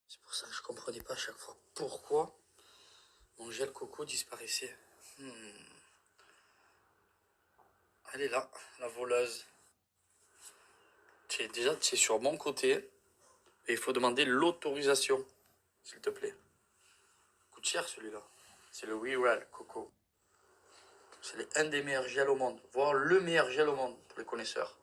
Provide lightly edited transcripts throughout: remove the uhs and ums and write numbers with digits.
C'est pour ça que je comprenais pas à chaque fois pourquoi mon gel coco disparaissait. Elle est là, la voleuse. Déjà, tu es sur mon côté. Et il faut demander l'autorisation, s'il te plaît. Coûte cher celui-là. C'est le WeRel Coco. C'est un des meilleurs gels au monde, voire le meilleur gel au monde pour les connaisseurs.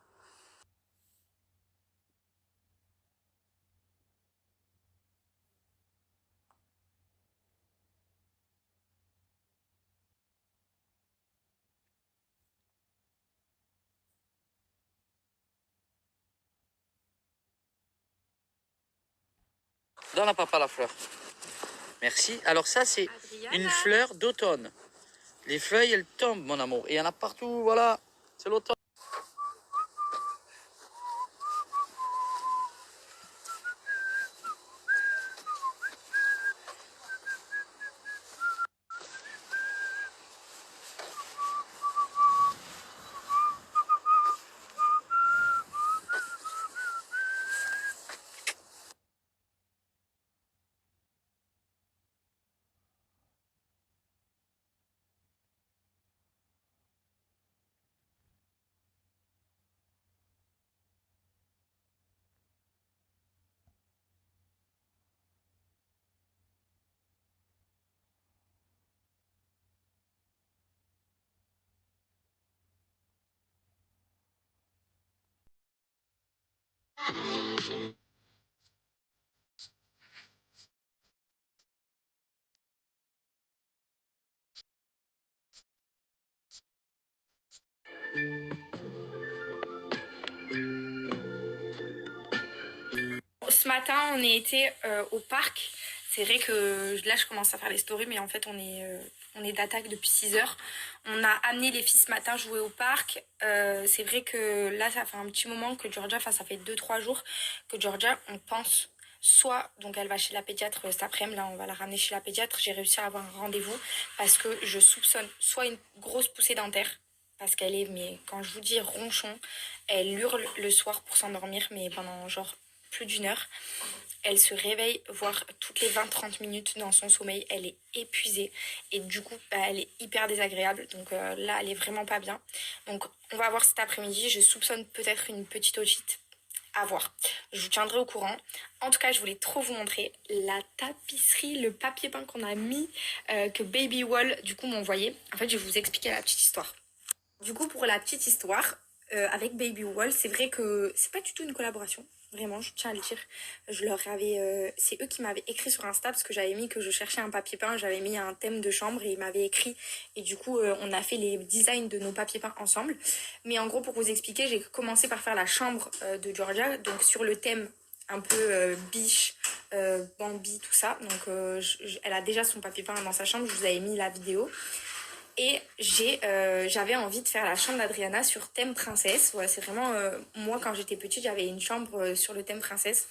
Donne à papa la fleur. Merci. Alors ça, c'est une fleur d'automne. Les feuilles, elles tombent, mon amour. Et il y en a partout, voilà. C'est l'automne. Ce matin, on est été au parc. C'est vrai que là, je commence à faire les stories, mais en fait, on est d'attaque depuis 6 heures. On a amené les filles ce matin jouer au parc. C'est vrai que là, ça fait un petit moment que Georgia, enfin, ça fait 2-3 jours que Georgia, on pense soit, donc elle va chez la pédiatre cet après-midi, là, on va la ramener chez la pédiatre. J'ai réussi à avoir un rendez-vous parce que je soupçonne soit une grosse poussée dentaire, parce qu'elle est, mais quand je vous dis ronchon, elle hurle le soir pour s'endormir, mais pendant genre plus d'1 heure. Elle se réveille, voire toutes les 20-30 minutes dans son sommeil. Elle est épuisée et du coup, elle est hyper désagréable. Donc là, elle est vraiment pas bien. Donc on va voir cet après-midi. Je soupçonne peut-être une petite otite. À voir. Je vous tiendrai au courant. En tout cas, je voulais trop vous montrer la tapisserie, le papier peint qu'on a mis, que Baby Wall, du coup, m'a envoyé. En fait, je vais vous expliquer la petite histoire. Du coup, pour la petite histoire, avec Baby Wall, c'est vrai que c'est pas du tout une collaboration. Vraiment, je tiens à le dire. Je leur avais, c'est eux qui m'avaient écrit sur Insta parce que j'avais mis que je cherchais un papier peint, j'avais mis un thème de chambre et ils m'avaient écrit. Et du coup, on a fait les designs de nos papiers peints ensemble. Mais en gros, pour vous expliquer, j'ai commencé par faire la chambre de Georgia, donc sur le thème un peu biche, Bambi, tout ça. Donc, elle a déjà son papier peint dans sa chambre. Je vous avais mis la vidéo. Et j'avais envie de faire la chambre d'Adriana sur thème princesse. Voilà, c'est vraiment moi quand j'étais petite, j'avais une chambre sur le thème princesse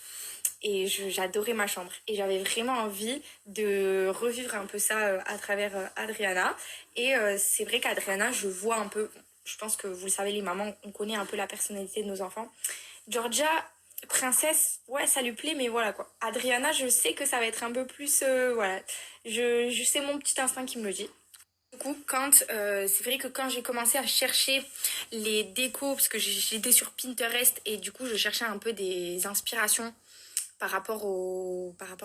et j'adorais ma chambre. Et j'avais vraiment envie de revivre un peu ça à travers Adriana. Et c'est vrai qu'Adriana, je vois un peu, je pense que vous le savez les mamans, on connaît un peu la personnalité de nos enfants. Georgia, princesse, ouais, ça lui plaît, mais voilà quoi. Adriana, je sais que ça va être un peu plus, voilà. Je sais mon petit instinct qui me le dit. Du coup, c'est vrai que quand j'ai commencé à chercher les décos, parce que j'étais sur Pinterest et du coup je cherchais un peu des inspirations par rapport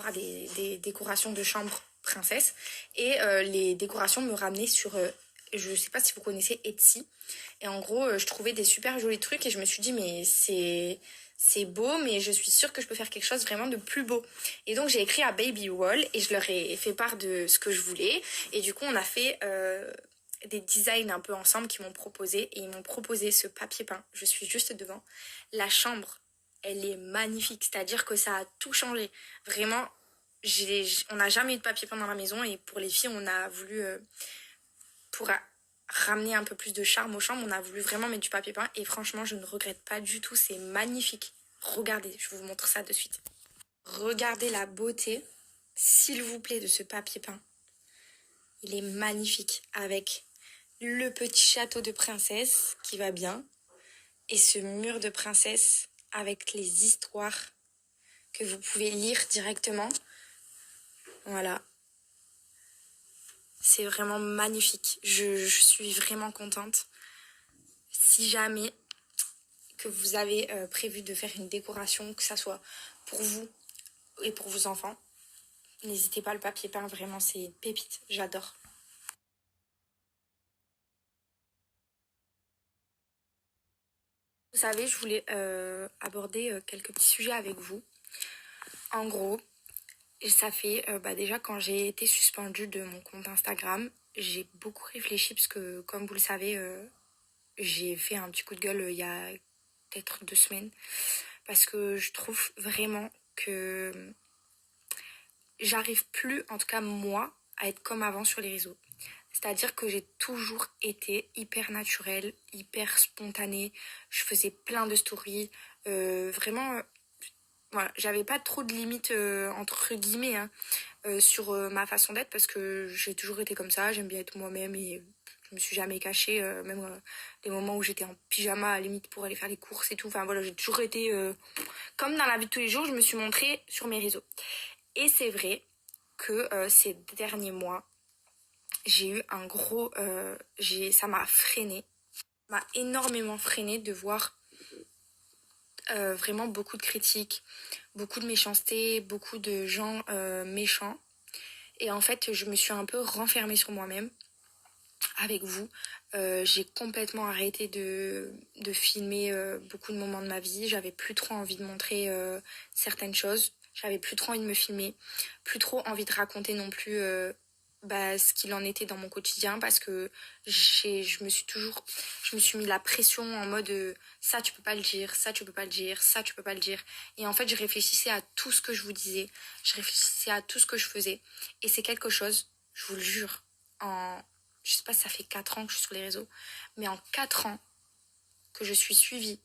à des décorations de chambre princesse et les décorations me ramenaient sur, je sais pas si vous connaissez Etsy et en gros je trouvais des super jolis trucs et je me suis dit mais c'est beau, mais je suis sûre que je peux faire quelque chose vraiment de plus beau. Et donc j'ai écrit à Baby Wall et je leur ai fait part de ce que je voulais. Et du coup on a fait des designs un peu ensemble qu'ils m'ont proposé. Et ils m'ont proposé ce papier peint. Je suis juste devant. La chambre, elle est magnifique. C'est-à-dire que ça a tout changé. Vraiment, on n'a jamais eu de papier peint dans la maison. Et pour les filles, on a voulu... pour ramener un peu plus de charme aux chambres, on a voulu vraiment mettre du papier peint et franchement je ne regrette pas du tout, c'est magnifique. Regardez, je vous montre ça de suite. Regardez la beauté, s'il vous plaît, de ce papier peint. Il est magnifique avec le petit château de princesse qui va bien et ce mur de princesse avec les histoires que vous pouvez lire directement. Voilà. C'est vraiment magnifique. Je suis vraiment contente. Si jamais que vous avez prévu de faire une décoration, que ça soit pour vous et pour vos enfants, n'hésitez pas, le papier peint, vraiment, c'est une pépite. J'adore. Vous savez, je voulais aborder quelques petits sujets avec vous. En gros, ça fait déjà quand j'ai été suspendue de mon compte Instagram, j'ai beaucoup réfléchi parce que, comme vous le savez, j'ai fait un petit coup de gueule il y a peut-être 2 semaines. Parce que je trouve vraiment que j'arrive plus, en tout cas moi, à être comme avant sur les réseaux. C'est-à-dire que j'ai toujours été hyper naturelle, hyper spontanée. Je faisais plein de stories. Vraiment, voilà, j'avais pas trop de limites, entre guillemets, hein, sur ma façon d'être parce que j'ai toujours été comme ça. J'aime bien être moi-même et je me suis jamais cachée, même les moments où j'étais en pyjama à la limite pour aller faire les courses et tout. Enfin voilà, j'ai toujours été comme dans la vie de tous les jours, je me suis montrée sur mes réseaux. Et c'est vrai que ces derniers mois, j'ai eu un gros... ça m'a freiné, m'a énormément freiné de voir vraiment beaucoup de critiques, beaucoup de méchanceté, beaucoup de gens méchants. Et en fait, je me suis un peu renfermée sur moi-même avec vous. J'ai complètement arrêté de filmer beaucoup de moments de ma vie. J'avais plus trop envie de montrer certaines choses. J'avais plus trop envie de me filmer. Plus trop envie de raconter non plus ce qu'il en était dans mon quotidien parce que je me suis mis la pression en mode ça tu peux pas le dire, ça tu peux pas le dire, ça tu peux pas le dire. Et en fait, je réfléchissais à tout ce que je vous disais. Je réfléchissais à tout ce que je faisais. Et c'est quelque chose, je vous le jure, je sais pas si ça fait 4 ans que je suis sur les réseaux, mais en 4 ans que je suis suivie,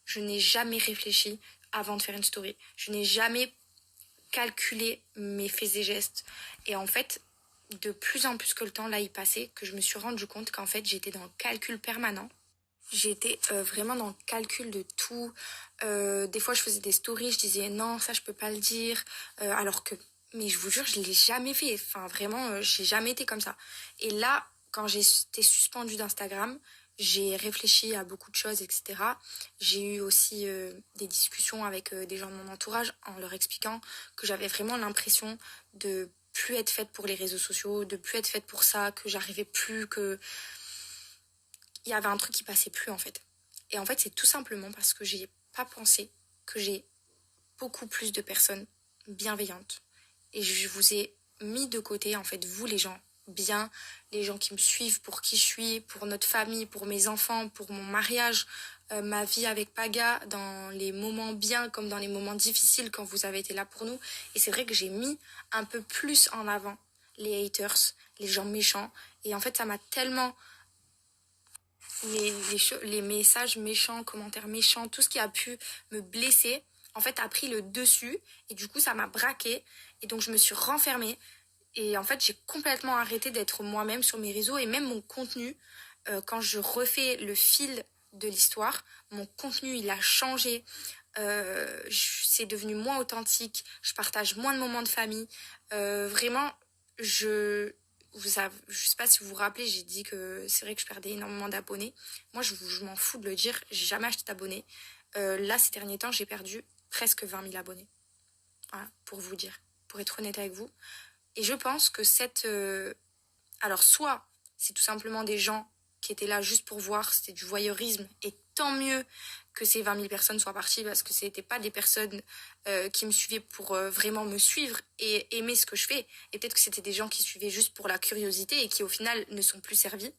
je n'ai jamais réfléchi avant de faire une story. Je n'ai jamais calculé mes faits et gestes. Et en fait, de plus en plus que le temps là y passait, que je me suis rendu compte qu'en fait j'étais dans le calcul permanent. J'étais vraiment dans le calcul de tout. Des fois je faisais des stories, je disais non ça je peux pas le dire, alors que mais je vous jure je l'ai jamais fait. Enfin vraiment j'ai jamais été comme ça. Et là quand j'ai été suspendue d'Instagram, j'ai réfléchi à beaucoup de choses, etc. J'ai eu aussi des discussions avec des gens de mon entourage en leur expliquant que j'avais vraiment l'impression de plus être faite pour les réseaux sociaux, de plus être faite pour ça, que j'arrivais plus, que il y avait un truc qui passait plus en fait. Et en fait, c'est tout simplement parce que j'ai pas pensé que j'ai beaucoup plus de personnes bienveillantes. Et je vous ai mis de côté, en fait, vous les gens bien, les gens qui me suivent pour qui je suis, pour notre famille, pour mes enfants, pour mon mariage, ma vie avec Paga, dans les moments bien comme dans les moments difficiles quand vous avez été là pour nous. Et c'est vrai que j'ai mis un peu plus en avant les haters, les gens méchants. Et en fait, ça m'a tellement les messages méchants, commentaires méchants, tout ce qui a pu me blesser, en fait, a pris le dessus. Et du coup, ça m'a braqué. Et donc, je me suis renfermée. Et en fait, j'ai complètement arrêté d'être moi-même sur mes réseaux. Et même mon contenu, quand je refais le fil de l'histoire, mon contenu, il a changé. C'est devenu moins authentique. Je partage moins de moments de famille. Vraiment, je sais pas si vous vous rappelez, j'ai dit que c'est vrai que je perdais énormément d'abonnés. Moi, je m'en fous de le dire. J'ai jamais acheté d'abonnés. Là, ces derniers temps, j'ai perdu presque 20 000 abonnés. Voilà, pour vous dire, pour être honnête avec vous. Et je pense que alors, soit c'est tout simplement des gens qui étaient là juste pour voir, c'était du voyeurisme, et tant mieux que ces 20 000 personnes soient parties, parce que c'était pas des personnes qui me suivaient pour vraiment me suivre et aimer ce que je fais. Et peut-être que c'était des gens qui suivaient juste pour la curiosité et qui au final ne sont plus servis.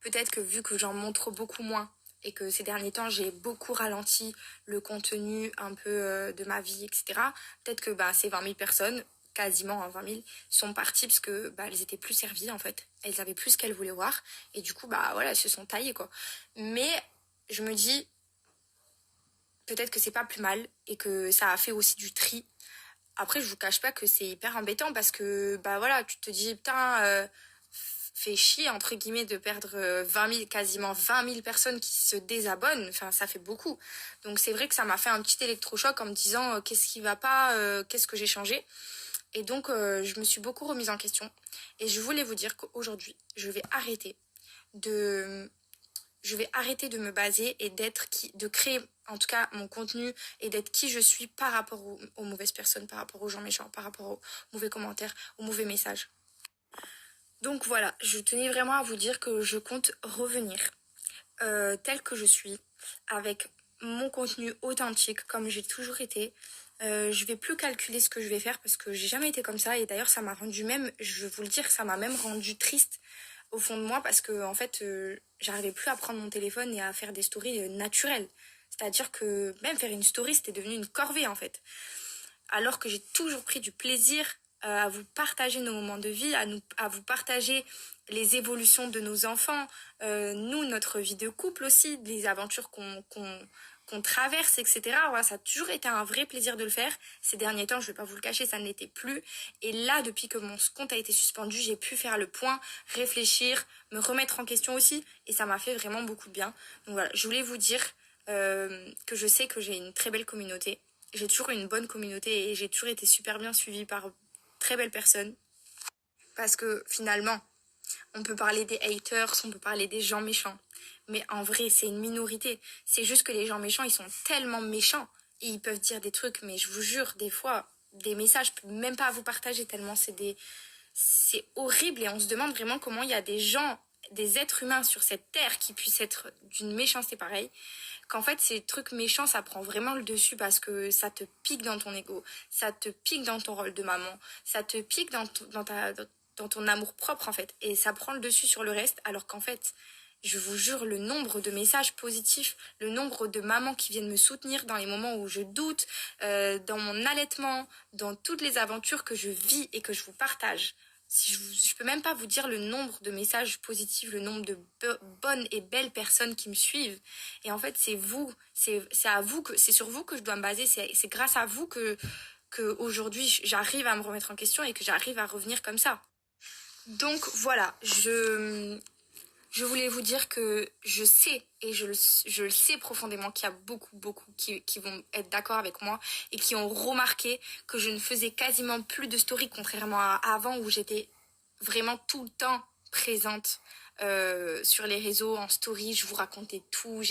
Peut-être que vu que j'en montre beaucoup moins, et que ces derniers temps j'ai beaucoup ralenti le contenu un peu de ma vie, etc. Peut-être que ces 20 000 personnes, quasiment 20 000, sont parties parce que elles étaient plus servies en fait. Elles avaient plus ce qu'elles voulaient voir et du coup voilà, elles se sont taillées quoi. Mais je me dis peut-être que c'est pas plus mal et que ça a fait aussi du tri. Après je vous cache pas que c'est hyper embêtant parce que voilà, tu te dis putain fait chier, entre guillemets, de perdre 20 000, quasiment 20 000 personnes qui se désabonnent. Enfin, ça fait beaucoup. Donc, c'est vrai que ça m'a fait un petit électrochoc en me disant qu'est-ce qui va pas, qu'est-ce que j'ai changé. Et donc, je me suis beaucoup remise en question. Et je voulais vous dire qu'aujourd'hui, je vais arrêter de me baser et de créer en tout cas mon contenu et d'être qui je suis par rapport aux mauvaises personnes, par rapport aux gens méchants, par rapport aux mauvais commentaires, aux mauvais messages. Donc voilà, je tenais vraiment à vous dire que je compte revenir telle que je suis, avec mon contenu authentique comme j'ai toujours été. Je vais plus calculer ce que je vais faire parce que j'ai jamais été comme ça, et d'ailleurs ça m'a rendu même, je vais vous le dire, ça m'a même rendu triste au fond de moi parce que en fait j'arrivais plus à prendre mon téléphone et à faire des stories naturelles. C'est-à-dire que même faire une story c'était devenu une corvée en fait. Alors que j'ai toujours pris du plaisir à vous partager nos moments de vie, à vous partager les évolutions de nos enfants, nous, notre vie de couple aussi, les aventures qu'on traverse, etc. Voilà, ça a toujours été un vrai plaisir de le faire. Ces derniers temps, je ne vais pas vous le cacher, ça ne l'était plus. Et là, depuis que mon compte a été suspendu, j'ai pu faire le point, réfléchir, me remettre en question aussi. Et ça m'a fait vraiment beaucoup de bien. Donc voilà, je voulais vous dire que je sais que j'ai une très belle communauté. J'ai toujours une bonne communauté et j'ai toujours été super bien suivie par très belles personnes. Parce que finalement, on peut parler des haters, on peut parler des gens méchants. Mais en vrai, c'est une minorité. C'est juste que les gens méchants, ils sont tellement méchants. Et ils peuvent dire des trucs, mais je vous jure, des fois, des messages, je peux même pas vous partager tellement c'est horrible. Et on se demande vraiment comment il y a des gens, des êtres humains sur cette terre qui puissent être d'une méchanceté pareille. Qu'en fait, ces trucs méchants, ça prend vraiment le dessus parce que ça te pique dans ton ego, ça te pique dans ton rôle de maman, ça te pique dans ton amour propre en fait, et ça prend le dessus sur le reste, alors qu'en fait, je vous jure, le nombre de messages positifs, le nombre de mamans qui viennent me soutenir dans les moments où je doute, dans mon allaitement, dans toutes les aventures que je vis et que je vous partage. Si je peux même pas vous dire le nombre de messages positifs, le nombre de bonnes et belles personnes qui me suivent. Et en fait, c'est vous, c'est à vous que, c'est sur vous que je dois me baser. C'est grâce à vous que aujourd'hui j'arrive à me remettre en question et que j'arrive à revenir comme ça. Donc voilà, je voulais vous dire que je sais, et je le sais profondément, qu'il y a beaucoup qui vont être d'accord avec moi et qui ont remarqué que je ne faisais quasiment plus de stories, contrairement à avant où j'étais vraiment tout le temps présente sur les réseaux, en story, je vous racontais tout,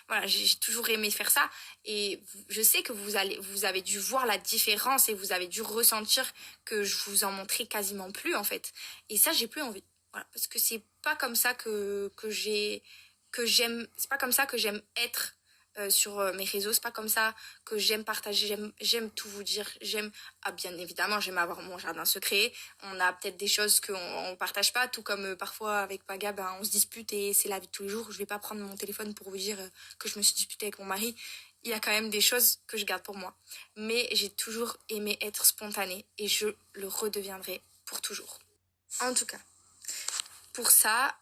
voilà, j'ai toujours aimé faire ça, et je sais que vous avez dû voir la différence et vous avez dû ressentir que je vous en montrais quasiment plus en fait, et ça j'ai plus envie. Voilà, parce que c'est pas comme ça que j'aime, c'est pas comme ça que j'aime être sur mes réseaux, c'est pas comme ça que j'aime partager, j'aime tout vous dire, bien évidemment, j'aime avoir mon jardin secret, on a peut-être des choses qu'on partage pas, tout comme parfois avec Paga, on se dispute et c'est la vie de tous les jours, je vais pas prendre mon téléphone pour vous dire que je me suis disputée avec mon mari, il y a quand même des choses que je garde pour moi, mais j'ai toujours aimé être spontanée et je le redeviendrai pour toujours. En tout cas, pour ça,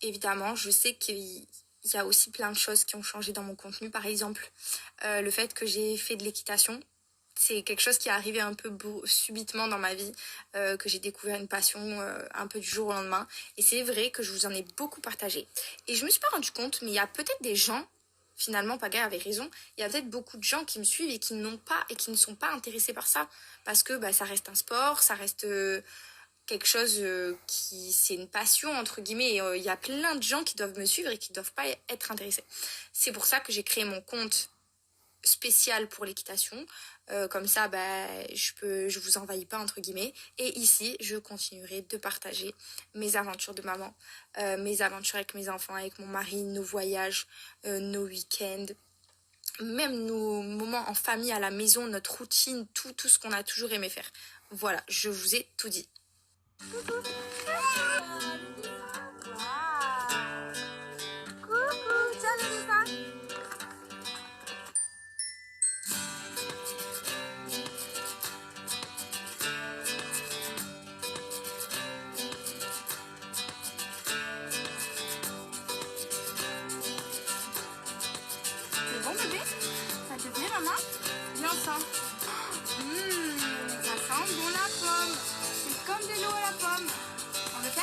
évidemment, je sais qu'il y a aussi plein de choses qui ont changé dans mon contenu. Par exemple, le fait que j'ai fait de l'équitation. C'est quelque chose qui est arrivé un peu subitement dans ma vie, que j'ai découvert une passion un peu du jour au lendemain. Et c'est vrai que je vous en ai beaucoup partagé. Et je me suis pas rendu compte, mais il y a peut-être des gens, finalement, Paga avait raison, il y a peut-être beaucoup de gens qui me suivent et qui ne sont pas intéressés par ça. Parce que ça reste un sport, ça reste quelque chose c'est une passion entre guillemets, et il y a plein de gens qui doivent me suivre et qui doivent pas être intéressés. C'est pour ça que j'ai créé mon compte spécial pour l'équitation, comme ça je vous envahis pas entre guillemets, et ici je continuerai de partager mes aventures de maman, mes aventures avec mes enfants, avec mon mari, nos voyages, nos week-ends, même nos moments en famille à la maison, notre routine, tout ce qu'on a toujours aimé faire. Voilà, je vous ai tout dit. Coucou, tiens le dessin. C'est bon bébé? Ça te plaît maman? Viens ça. Ça sent bon la pomme. C'est comme de l'eau à la pomme. On le fait?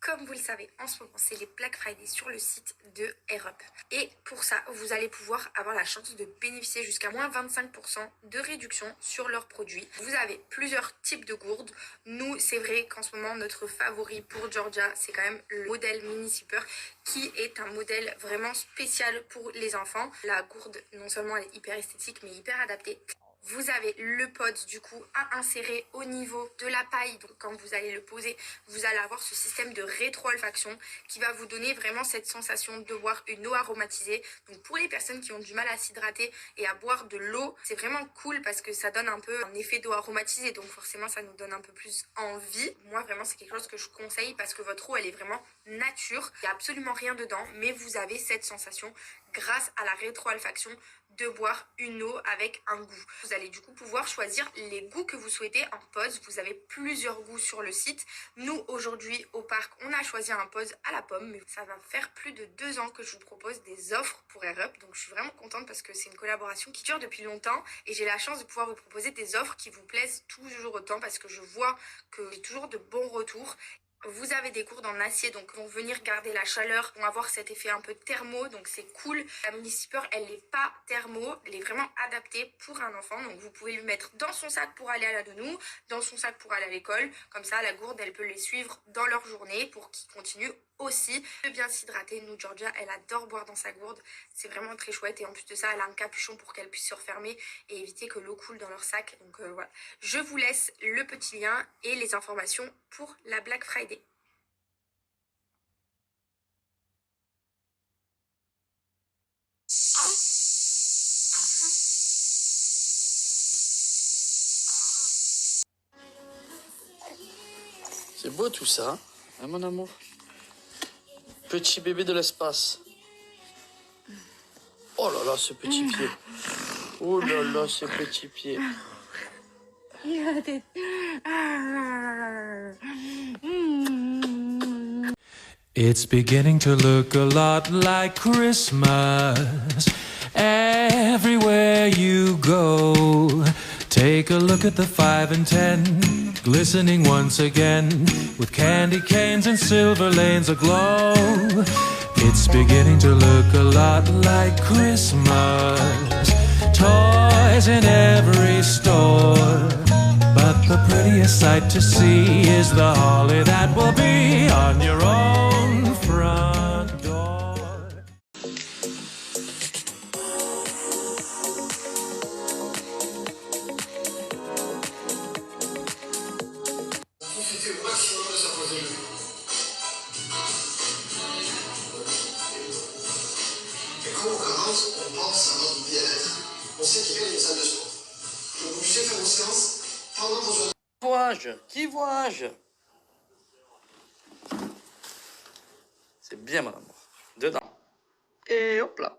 Comme vous le savez, en ce moment, c'est les Black Friday sur le site de AirUp. Et pour ça, vous allez pouvoir avoir la chance de bénéficier jusqu'à moins 25% de réduction sur leurs produits. Vous avez plusieurs types de gourdes. Nous, c'est vrai qu'en ce moment, notre favori pour Georgia, c'est quand même le modèle Mini Zipper, qui est un modèle vraiment spécial pour les enfants. La gourde, non seulement elle est hyper esthétique, mais hyper adaptée. Vous avez le pod du coup à insérer au niveau de la paille. Donc quand vous allez le poser, vous allez avoir ce système de rétro-olfaction qui va vous donner vraiment cette sensation de boire une eau aromatisée. Donc pour les personnes qui ont du mal à s'hydrater et à boire de l'eau, c'est vraiment cool parce que ça donne un peu un effet d'eau aromatisée. Donc forcément ça nous donne un peu plus envie. Moi vraiment c'est quelque chose que je conseille parce que votre eau elle est vraiment nature. Il n'y a absolument rien dedans mais vous avez cette sensation grâce à la rétro-olfaction de boire une eau avec un goût. Vous allez du coup pouvoir choisir les goûts que vous souhaitez en pause. Vous avez plusieurs goûts sur le site. Nous aujourd'hui au parc on a choisi un pause à la pomme, mais ça va faire plus de 2 ans que je vous propose des offres pour AirUp, donc je suis vraiment contente parce que c'est une collaboration qui dure depuis longtemps et j'ai la chance de pouvoir vous proposer des offres qui vous plaisent toujours autant parce que je vois que j'ai toujours de bons retours. Vous avez des gourdes en acier, donc vont venir garder la chaleur, vont avoir cet effet un peu thermo, donc c'est cool. La Mini Zipper, elle n'est pas thermo, elle est vraiment adaptée pour un enfant, donc vous pouvez lui mettre dans son sac pour aller à la nounou, dans son sac pour aller à l'école, comme ça la gourde, elle peut les suivre dans leur journée pour qu'ils continuent aussi de bien s'hydrater. Nous, Georgia, elle adore boire dans sa gourde, c'est vraiment très chouette et en plus de ça, elle a un capuchon pour qu'elle puisse se refermer et éviter que l'eau coule dans leur sac, donc voilà. Je vous laisse le petit lien et les informations pour la Black Friday. C'est beau tout ça, hein, mon amour? Petit bébé de l'espace. Oh là là, ce petit pied. Oh là là, ce petit pied. It's beginning to look a lot like Christmas everywhere you go. Take a look at the 5 and 10, glistening once again, with candy canes and silver lanes aglow. It's beginning to look a lot like Christmas, toys in every store. But the prettiest sight to see is the holly that will be on your own front door. Profitez au maximum de sa pause déjeuner. Et quand on commence, on pense à notre bien-être. On sait qu'il y a une salle de sport. Donc vous puissiez faire vos séances pendant vos heures. Qui vois-je? C'est bien, mon amour. Dedans. Et hop là.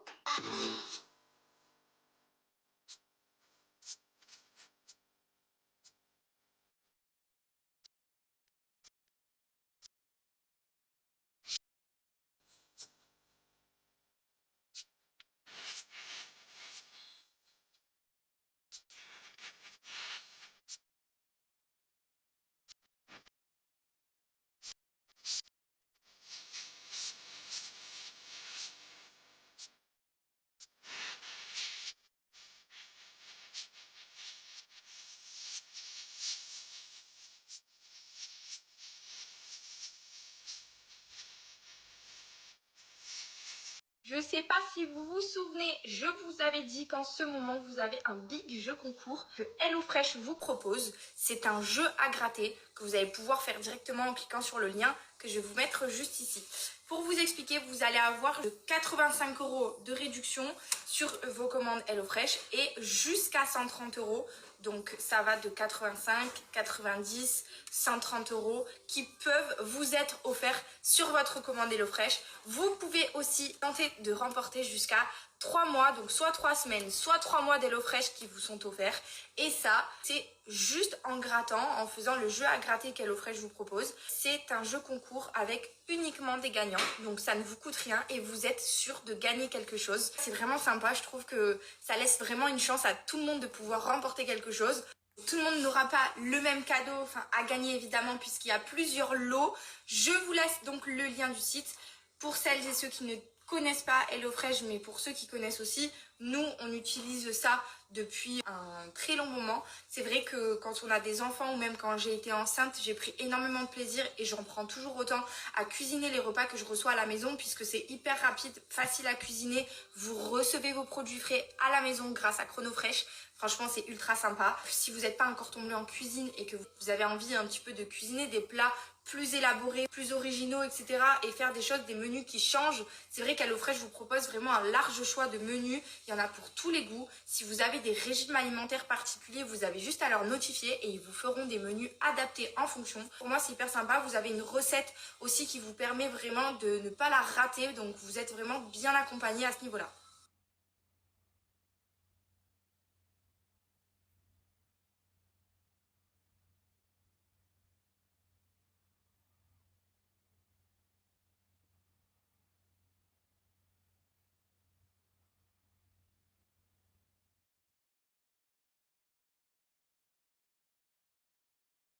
Je ne sais pas si vous vous souvenez, je vous avais dit qu'en ce moment, vous avez un big jeu concours que HelloFresh vous propose. C'est un jeu à gratter que vous allez pouvoir faire directement en cliquant sur le lien que je vais vous mettre juste ici. Pour vous expliquer, vous allez avoir de 85 € de réduction sur vos commandes HelloFresh et jusqu'à 130 €. Donc ça va de 85, 90, 130 € qui peuvent vous être offerts sur votre commande HelloFresh. Vous pouvez aussi tenter de remporter jusqu'à 3 mois, donc soit 3 semaines, soit 3 mois d'HelloFresh qui vous sont offerts. Et ça, c'est juste en grattant, en faisant le jeu à gratter qu'HelloFresh vous propose. C'est un jeu concours avec uniquement des gagnants, donc ça ne vous coûte rien et vous êtes sûr de gagner quelque chose. C'est vraiment sympa, je trouve que ça laisse vraiment une chance à tout le monde de pouvoir remporter quelque chose. Tout le monde n'aura pas le même cadeau, enfin à gagner évidemment puisqu'il y a plusieurs lots. Je vous laisse donc le lien du site pour celles et ceux qui ne connaissent pas HelloFresh, mais pour ceux qui connaissent aussi, nous on utilise ça depuis un très long moment. C'est vrai que quand on a des enfants ou même quand j'ai été enceinte, j'ai pris énormément de plaisir et j'en prends toujours autant à cuisiner les repas que je reçois à la maison puisque c'est hyper rapide, facile à cuisiner. Vous recevez vos produits frais à la maison grâce à ChronoFresh. Franchement, c'est ultra sympa. Si vous n'êtes pas encore tombé en cuisine et que vous avez envie un petit peu de cuisiner des plats plus élaborés, plus originaux, etc. et faire des choses, des menus qui changent, c'est vrai qu'HelloFresh vous propose vraiment un large choix de menus. Il y en a pour tous les goûts. Si vous avez des régimes alimentaires particuliers, vous avez juste à leur notifier et ils vous feront des menus adaptés en fonction. Pour moi, c'est hyper sympa. Vous avez une recette aussi qui vous permet vraiment de ne pas la rater. Donc, vous êtes vraiment bien accompagné à ce niveau-là.